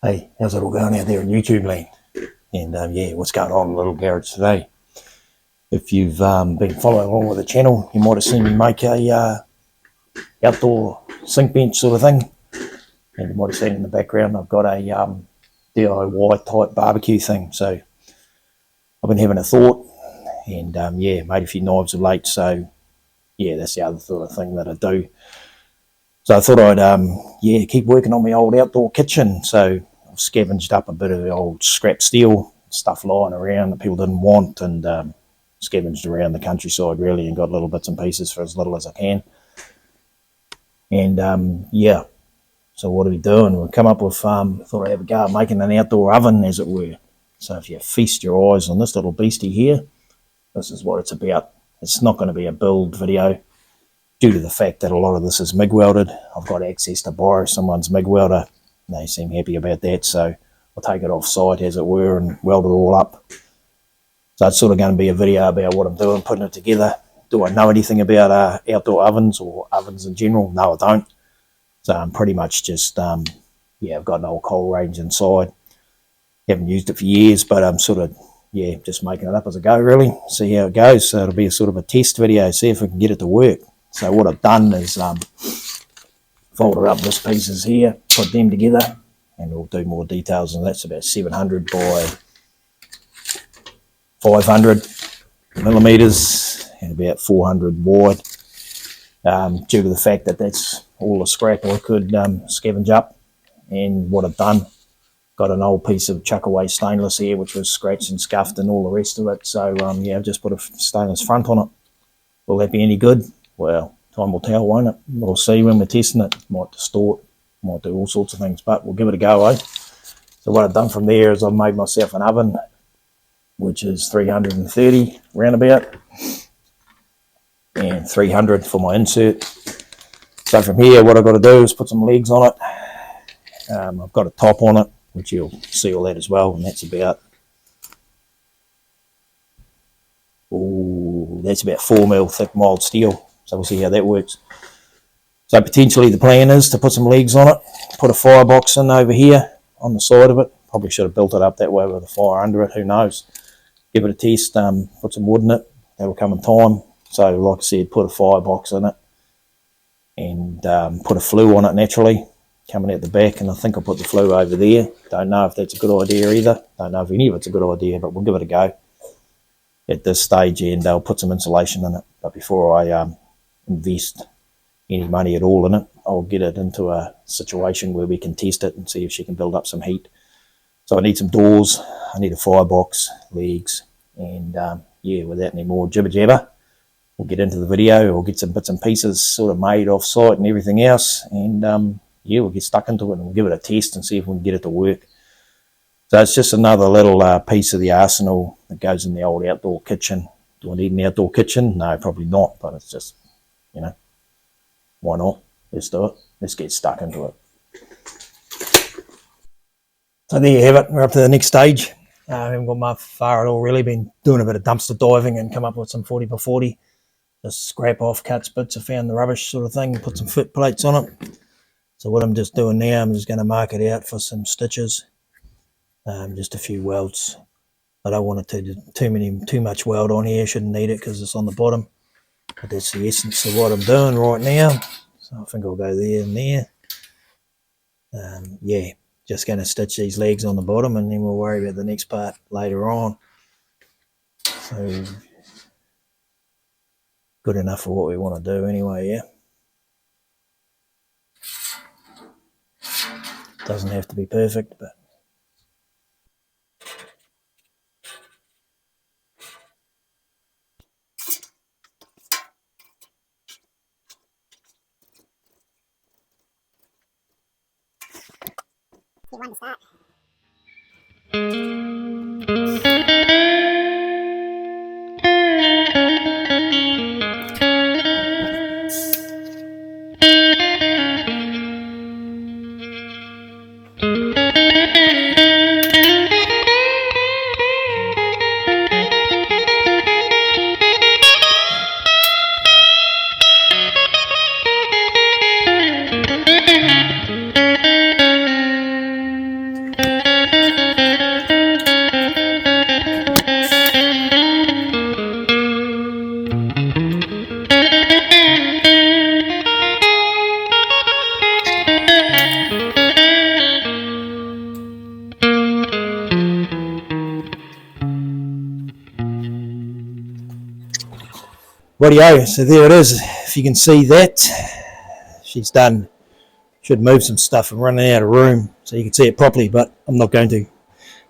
Hey, how's it all going out there in YouTube land? And yeah, what's going on in Little Garage today? If you've been following along with the channel, you might have seen me make a outdoor sink bench sort of thing. And you might have seen in the background, I've got a DIY type barbecue thing. So I've been having a thought and yeah, made a few knives of late. So yeah, that's the other sort of thing that I do. So I thought I'd yeah, keep working on my old outdoor kitchen. So I've scavenged up a bit of the old scrap steel stuff lying around that people didn't want, and scavenged around the countryside really, and got little bits and pieces for as little as I can. And yeah, so what are we doing? We've come up with thought I'd have a go at making an outdoor oven, as it were. So if you feast your eyes on this little beastie here, this is what it's about. It's not going to be a build video, due to the fact that a lot of this is MIG welded. I've got access to borrow someone's MIG welder. They seem happy about that, so I'll take it off site, as it were, and weld it all up. So it's sort of going to be a video about what I'm doing, putting it together. Do I know anything about outdoor ovens or ovens in general? No, I don't. So I'm pretty much just, yeah, I've got an old coal range inside. Haven't used it for years, but I'm sort of, yeah, just making it up as I go, really. See how it goes. So it'll be a sort of a test video, see if we can get it to work. So what I've done is folded up these pieces here, put them together, and we'll do more details. And that's about 700 by 500 millimeters and about 400 wide. Due to the fact that that's all the scrap I could scavenge up. And what I've done, got an old piece of chuck away stainless here, which was scratched and scuffed and all the rest of it. So yeah, I've just put a stainless front on it. Will that be any good? Well, time will tell, won't it? We'll see when we're testing it. Might distort, might do all sorts of things, but we'll give it a go, eh? So what I've done from there is I've made myself an oven, which is 330 roundabout, and 300 for my insert. So from here, what I've got to do is put some legs on it. I've got a top on it, which you'll see all that as well, and that's about 4mm thick mild steel. So we'll see how that works. So potentially the plan is to put some legs on it, put a firebox in over here on the side of it. Probably should have built it up that way with a fire under it, who knows. Give it a test, put some wood in it, that'll come in time. So like I said, put a firebox in it and put a flue on it naturally, coming out the back, and I think I'll put the flue over there. Don't know if that's a good idea either. Don't know if any of it's a good idea, but we'll give it a go at this stage, and I'll put some insulation in it. But before I invest any money at all in it, I'll get it into a situation where we can test it and see if she can build up some heat. So I need some doors, I need a firebox, legs, and yeah, without any more jibber jabber, we'll get into the video. We'll get some bits and pieces sort of made off site and everything else, and yeah, we'll get stuck into it and we'll give it a test and see if we can get it to work. So it's just another little piece of the arsenal that goes in the old outdoor kitchen. Do I need an outdoor kitchen? No, probably not, but it's just, you know, why not? Let's do it. Let's get stuck into it. So there you have it. We're up to the next stage. I haven't got much far at all, really. Been doing a bit of dumpster diving and come up with some 40x40. Just scrap off cuts, bits I found the rubbish sort of thing, put some foot plates on it. So what I'm just doing now, I'm just going to mark it out for some stitches. Just a few welds. I don't want it to do too much weld on here. Shouldn't need it because it's on the bottom. But that's the essence of what I'm doing right now. So I think I'll go there and there. Yeah, just going to stitch these legs on the bottom, and then we'll worry about the next part later on. So good enough for what we want to do anyway, yeah. Doesn't have to be perfect, but you want to start. Rightio, so there it is. If you can see that, she's done. Should move some stuff and running out of room so you can see it properly, but I'm not going to.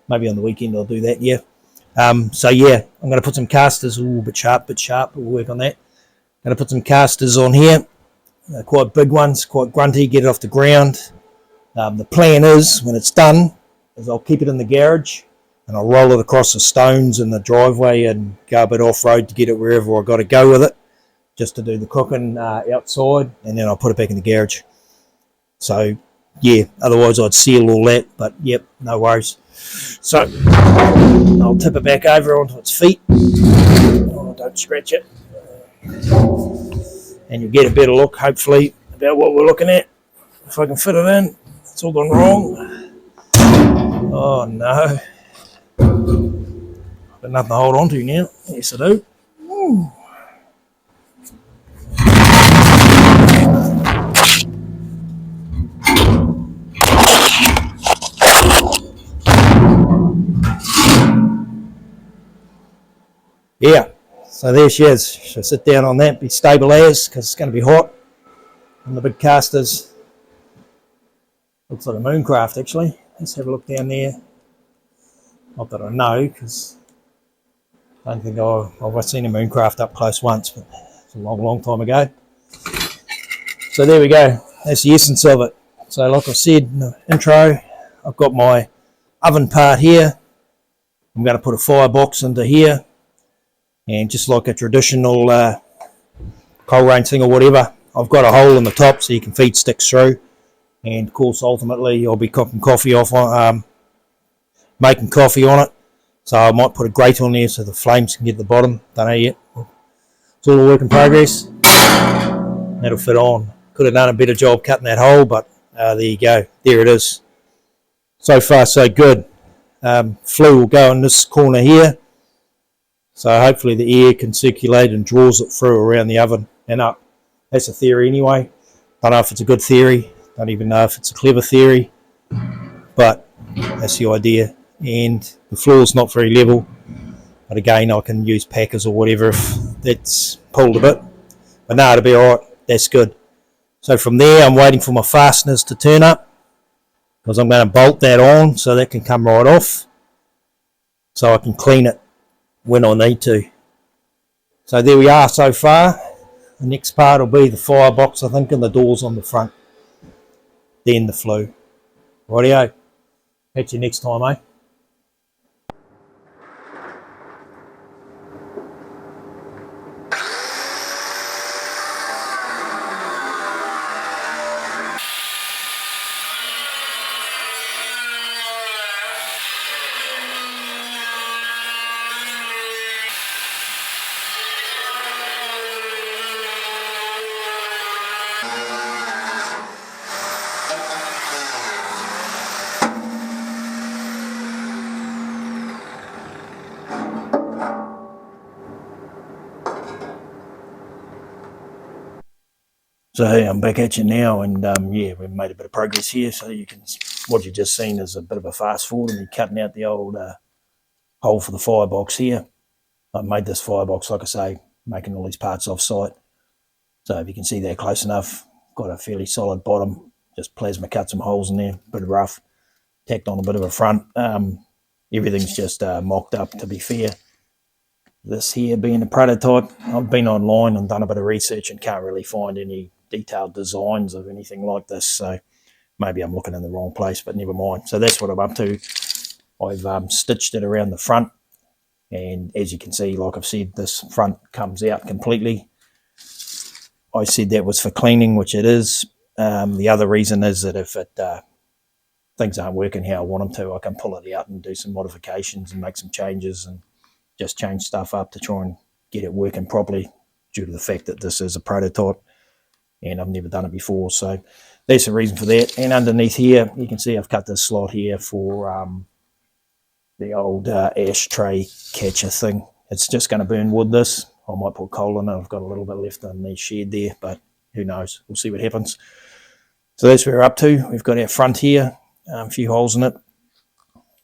Maybe on the weekend I'll do that, yeah. So yeah, I'm going to put some casters, a bit sharp, we'll work on that. I'm going to put some casters on here, quite big ones, quite grunty, get it off the ground. The plan is, when it's done, is I'll keep it in the garage and I'll roll it across the stones in the driveway and go a bit off-road to get it wherever I've got to go with it, just to do the cooking outside, and then I'll put it back in the garage. So, yeah, otherwise I'd seal all that, but yep, no worries. So, I'll tip it back over onto its feet. Oh, don't scratch it. And you'll get a better look, hopefully, about what we're looking at. If I can fit it in. It's all gone wrong. Oh, no. Got nothing to hold on to now. Yes, I do. Ooh. Yeah, so there she is. She'll sit down on that, be stable as, because it's going to be hot. And the big casters. Looks like a Mooncraft, actually. Let's have a look down there. Not that I know, because I don't think I've seen a Mooncraft up close once, but it's a long time ago. So there we go. That's the essence of it. So like I said in the intro, I've got my oven part here. I'm going to put a firebox into here. And just like a traditional coal range thing or whatever, I've got a hole in the top so you can feed sticks through. And of course, ultimately, I'll be cooking coffee off on, making coffee on it. So I might put a grate on there so the flames can get to the bottom. Don't know yet. It's all a work in progress. That'll fit on. Could have done a better job cutting that hole, but there you go. There it is. So far, so good. Flue will go in this corner here. So hopefully the air can circulate and draws it through around the oven and up. That's a theory anyway. Don't know if it's a good theory. Don't even know if it's a clever theory. But that's the idea. And the floor's not very level. But again, I can use packers or whatever if that's pulled a bit. But no, it'll be alright. That's good. So from there, I'm waiting for my fasteners to turn up. Because I'm going to bolt that on so that can come right off. So I can clean it when I need to. So there we are so far. The next part will be the firebox, I think, and the doors on the front. Then the flue. Rightio. Catch you next time, eh? So hey, I'm back at you now, and yeah, we've made a bit of progress here. So you can, what you've just seen is a bit of a fast forward, and me cutting out the old hole for the firebox here. I've made this firebox, like I say, making all these parts off site. So if you can see there close enough, got a fairly solid bottom. Just plasma cut some holes in there, bit of rough, tacked on a bit of a front. Everything's just mocked up, to be fair. This here being a prototype, I've been online and done a bit of research and can't really find any detailed designs of anything like this, so maybe I'm looking in the wrong place, but never mind. So that's what I'm up to. I've stitched it around the front, and as you can see, like I've said, this front comes out completely. I said that was for cleaning, which it is. The other reason is that if things aren't working how I want them to, I can pull it out and do some modifications and make some changes and just change stuff up to try and get it working properly, due to the fact that this is a prototype and I've never done it before. So that's the reason for that. And underneath here, you can see I've cut this slot here for the old ashtray catcher thing. It's just going to burn wood, this. I might put coal in it. I've got a little bit left in the shed there, but who knows? We'll see what happens. So that's where we're up to. We've got our front here, a few holes in it.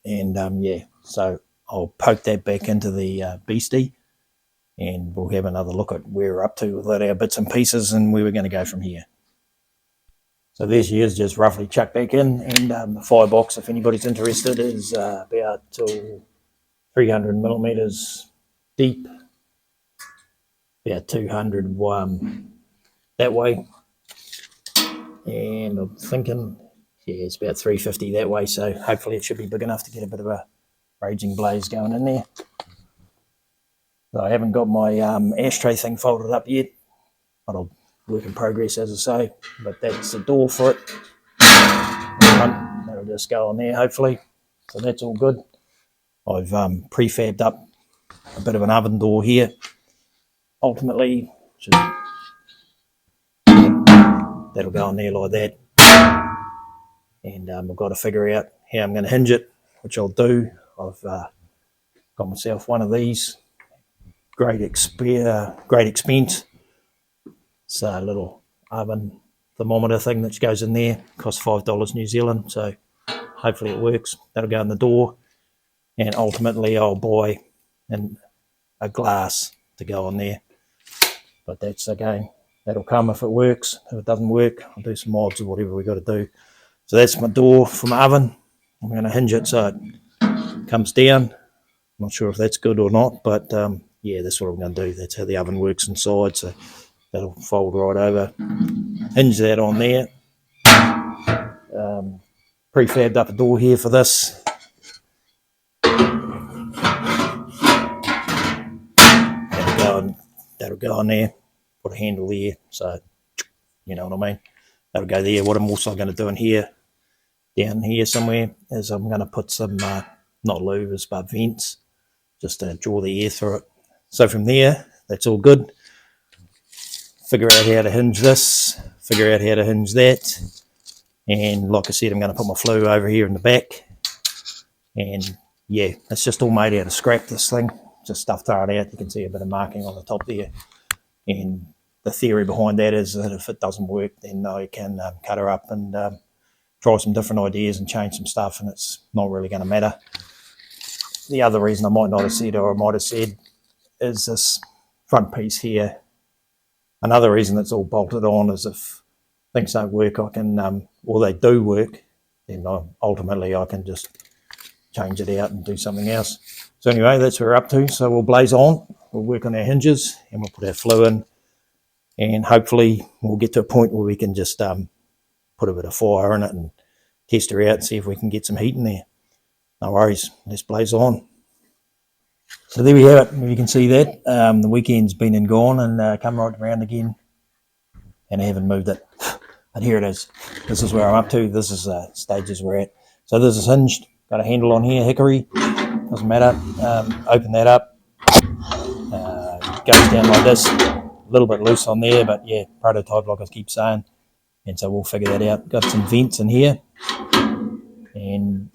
And yeah, so I'll poke that back into the beastie and we'll have another look at where we're up to with our bits and pieces and where we're going to go from here. So there she is, just roughly chucked back in, and the firebox, if anybody's interested, is about 300 millimeters deep, about 200 that way, and I'm thinking, yeah, it's about 350 that way, so hopefully it should be big enough to get a bit of a raging blaze going in there. So I haven't got my ashtray thing folded up yet, but I'll work in progress, as I say. But that's the door for it. That'll just go on there, hopefully. So that's all good. I've prefabbed up a bit of an oven door here. Ultimately, that'll go on there like that. And I've got to figure out how I'm going to hinge it, which I'll do. I've got myself one of these. Great expense. It's a little oven thermometer thing that goes in there. Costs $5 New Zealand, so hopefully it works. That'll go in the door, and ultimately I'll buy a glass to go on there. But that's, again, that'll come if it works. If it doesn't work, I'll do some mods or whatever we got to do. So that's my door for my oven. I'm going to hinge it so it comes down. I'm not sure if that's good or not, but yeah, that's what I'm going to do. That's how the oven works inside, so that'll fold right over. Hinge that on there. Prefabbed up a door here for this. That'll go on there. Put a handle there, so you know what I mean. That'll go there. What I'm also going to do in here, down here somewhere, is I'm going to put some, not louvers, but vents, just to draw the air through it. So from there, that's all good. Figure out how to hinge this, figure out how to hinge that. And like I said, I'm going to put my flue over here in the back. And yeah, it's just all made out of scrap, this thing. Just stuff thrown out. You can see a bit of marking on the top there. And the theory behind that is that if it doesn't work, then I can cut her up and try some different ideas and change some stuff, and it's not really going to matter. The other reason I might not have said, or I might have said, is this front piece here. Another reason it's all bolted on is if things don't work, I can, or they do work, then ultimately I can just change it out and do something else. So anyway, that's what we're up to. So we'll blaze on, we'll work on our hinges, and we'll put our flue in, and hopefully we'll get to a point where we can just put a bit of fire in it and test her out and see if we can get some heat in there. No worries, let's blaze on. So there we have it. You can see that the weekend's been and gone, and come right around again, and I haven't moved it. But here it is. This is where I'm up to. This is stages we're at. So this is hinged. Got a handle on here, hickory. Doesn't matter. Open that up. Goes down like this. A little bit loose on there, but yeah, prototype, like I keep saying. And so we'll figure that out. Got some vents in here, and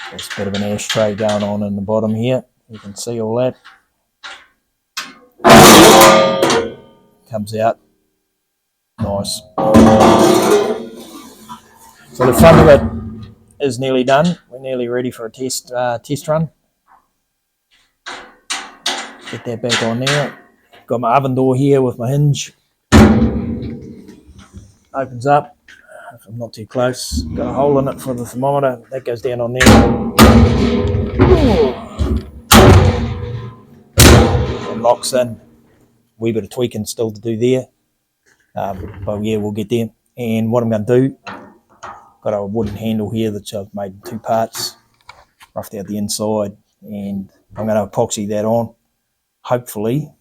there's a bit of an ashtray going on in the bottom here. You can see all that. Comes out nice. So the front of it is nearly done. We're nearly ready for a test run. Get that back on there. Got my oven door here with my hinge. Opens up. If I'm not too close. Got a hole in it for the thermometer. That goes down on there. And locks in. Wee bit of tweaking still to do there. But yeah, we'll get there. And what I'm going to do, got a wooden handle here that I've made in two parts. Roughed out the inside. And I'm going to epoxy that on. Hopefully,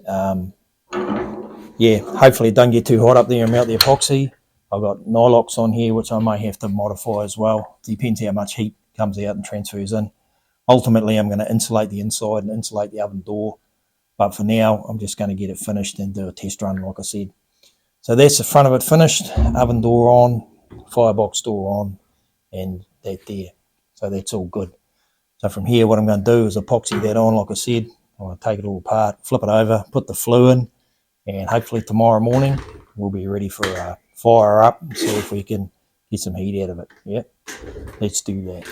hopefully it don't get too hot up there and melt the epoxy. I've got Nylox on here, which I may have to modify as well. Depends how much heat comes out and transfers in. Ultimately, I'm going to insulate the inside and insulate the oven door. But for now, I'm just going to get it finished and do a test run, like I said. So that's the front of it finished. Oven door on, firebox door on, and that there. So that's all good. So from here, what I'm going to do is epoxy that on, like I said. I'm going to take it all apart, flip it over, put the flue in, and hopefully tomorrow morning we'll be ready for a fire up and see if we can get some heat out of it. Yep, let's do that.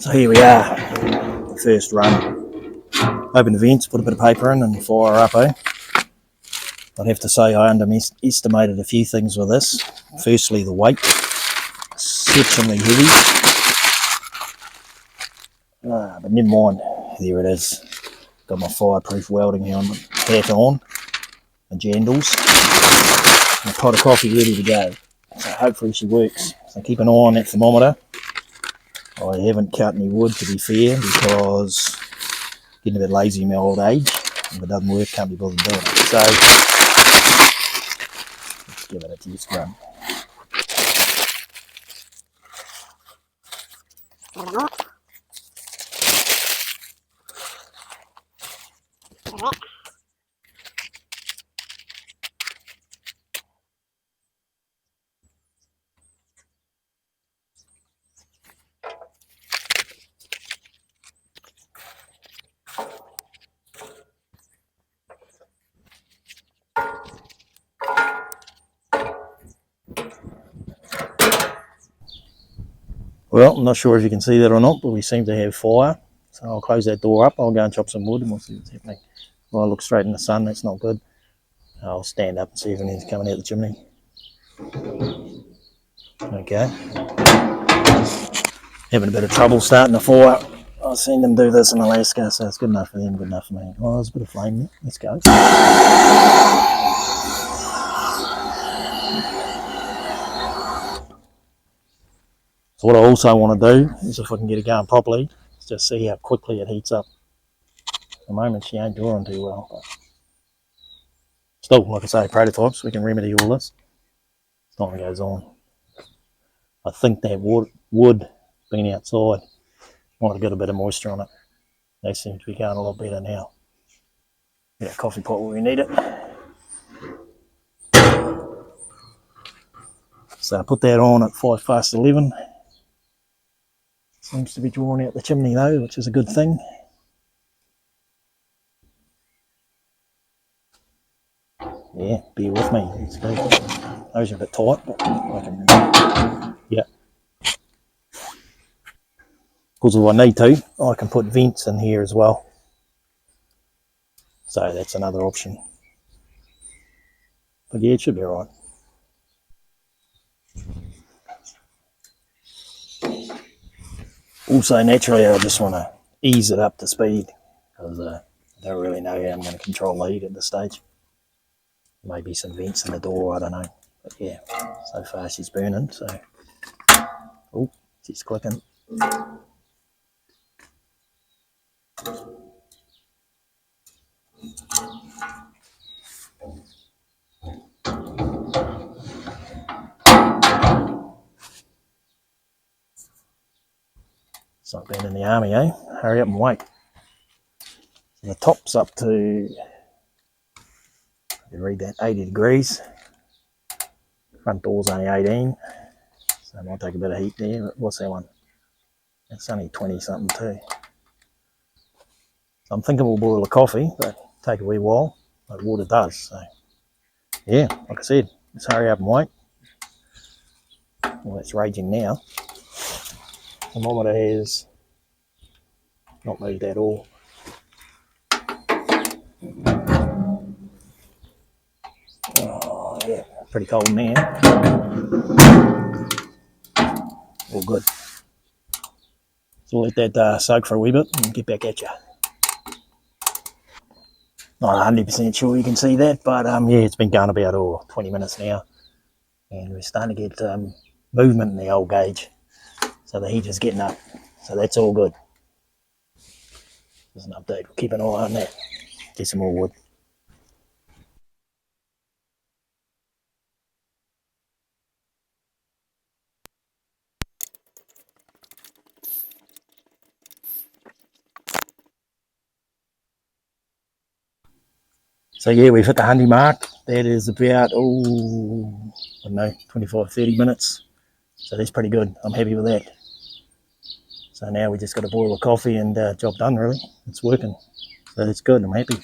So here we are, the first run. Open the vents, put a bit of paper in and fire up, eh? I'd have to say I underestimated a few things with this. Firstly, the weight, exceptionally heavy. But never mind, there it is. Got my fireproof welding helmet, hat on, my jandals, and a pot of coffee ready to go. So hopefully she works. So keep an eye on that thermometer. I haven't cut any wood, to be fair, because getting a bit lazy in my old age. If it doesn't work, can't be bothered doing it. So let's give it a test run. Well, I'm not sure if you can see that or not, but we seem to have fire. So I'll close that door up. I'll go and chop some wood and we'll see what's happening. Well, I look straight in the sun, that's not good. I'll stand up and see if anything's coming out the chimney. Okay. Having a bit of trouble starting the fire. I've seen them do this in Alaska, so it's good enough for them, good enough for me. Oh, there's a bit of flame there. Let's go. So what I also want to do is, if I can get it going properly, is just see how quickly it heats up. At the moment she ain't drawing too well, but still, like I say, prototypes, we can remedy all this as time goes on. I think that wood being outside might have got a bit of moisture on it. They seem to be going a lot better now. Get a coffee pot where we need it. So I put that on at 11:05. Seems to be drawing out the chimney though, which is a good thing. Yeah, bear with me. It's good. Those are a bit tight, but I can. Yeah. Because if I need to, I can put vents in here as well. So that's another option. But yeah, it should be alright. Also, naturally, I just want to ease it up to speed because I don't really know how I'm going to control the heat at this stage. Maybe some vents in the door, I don't know. But yeah, so far she's burning, so. Oh, she's clicking. It's like being in the army, eh? Hurry up and wait. So the top's up to, you read that, 80 degrees. Front door's only 18, so it might take a bit of heat there. But what's that one? It's only 20 something too. So I'm thinking we'll boil a coffee, but take a wee while, like water does. So yeah, like I said, let's hurry up and wait. Well, it's raging now. Thermometer has not moved at all. Oh yeah, pretty cold now. All good. So we'll let that soak for a wee bit and get back at you. Not 100% sure you can see that, but yeah, it's been going about 20 minutes now. And we're starting to get movement in the old gauge. So the heat is getting up. So that's all good. There's an update. We'll keep an eye on that. Get some more wood. So yeah, we've hit the 100 mark. That is about, I don't know, 25, 30 minutes. So that's pretty good. I'm happy with that. So now we just got to boil a coffee and job done really. It's working. So that's good. I'm happy.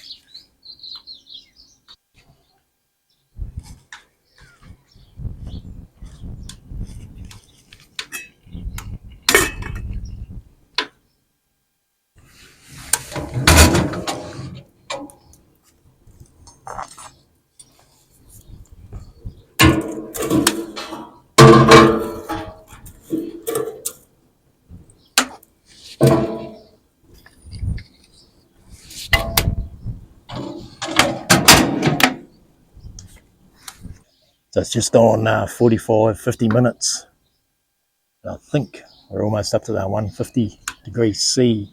it's just on 45, 50 minutes. I think we're almost up to that 150 degrees C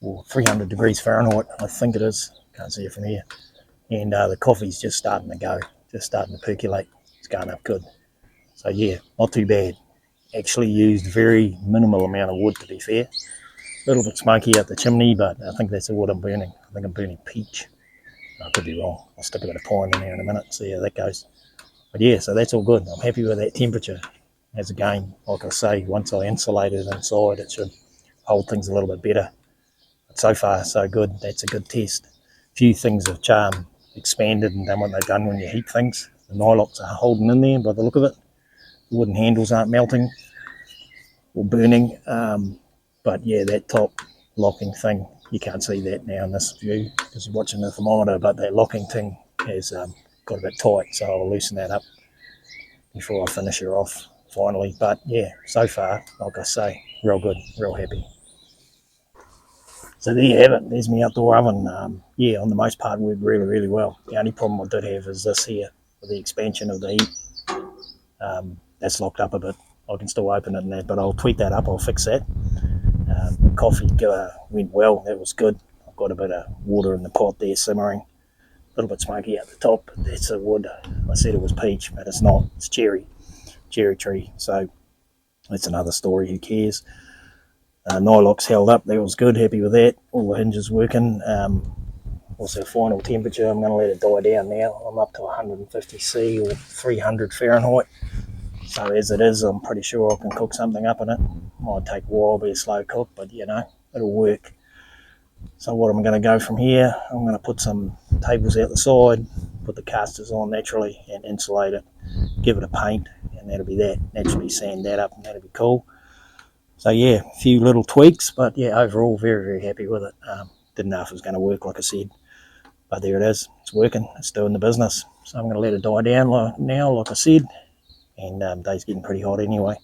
or 300 degrees Fahrenheit, I think it is. Can't see it from here. And the coffee's just starting to go, just starting to percolate. It's going up good. So yeah, not too bad. Actually used very minimal amount of wood, to be fair. A little bit smoky out the chimney, but I think that's the wood I'm burning. I think I'm burning peach. I could be wrong. I'll stick a bit of pine in there in a minute, see how that goes. But yeah, so that's all good. I'm happy with that temperature. As again, like I say, once I insulate it inside, it should hold things a little bit better. But so far, so good. That's a good test. A few things have expanded and done what they've done when you heat things. The nylocks are holding in there by the look of it. The wooden handles aren't melting or burning. But yeah, that top locking thing, you can't see that now in this view because you're watching the thermometer, but that locking thing has got a bit tight, so I'll loosen that up before I finish her off finally. But yeah, so far, like I say, real good, real happy. So there you have it. There's my outdoor oven. Yeah, on the most part, worked really, really well. The only problem I did have is this here, with the expansion of the heat. That's locked up a bit. I can still open it and that, but I'll tweak that up. I'll fix that. Coffee went well. That was good. I've got a bit of water in the pot there simmering. A little bit smoky at the top. That's a wood. I said it was peach, but it's not. It's cherry tree. So that's another story. Who cares? Nylocks held up. That was good. Happy with that. All the hinges working. Also final temperature. I'm going to let it die down now. I'm up to 150 C or 300 Fahrenheit. So as it is, I'm pretty sure I can cook something up in it. Might take a while, be a slow cook, but you know, it'll work. So what I'm going to go from here, I'm going to put some tables out the side, put the casters on naturally and insulate it, give it a paint, and that'll be that. Naturally sand that up and that'll be cool. So yeah, a few little tweaks, but yeah, overall very, very happy with it. Didn't know if it was going to work, like I said, but there it is. It's working. It's doing the business. So I'm going to let it die down now, like I said. And day's getting pretty hot anyway,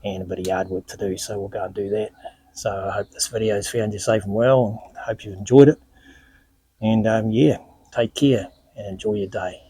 and a bit of yard work to do, so we'll go and do that. So I hope this video's found you safe and well, and I hope you've enjoyed it. And yeah, take care and enjoy your day.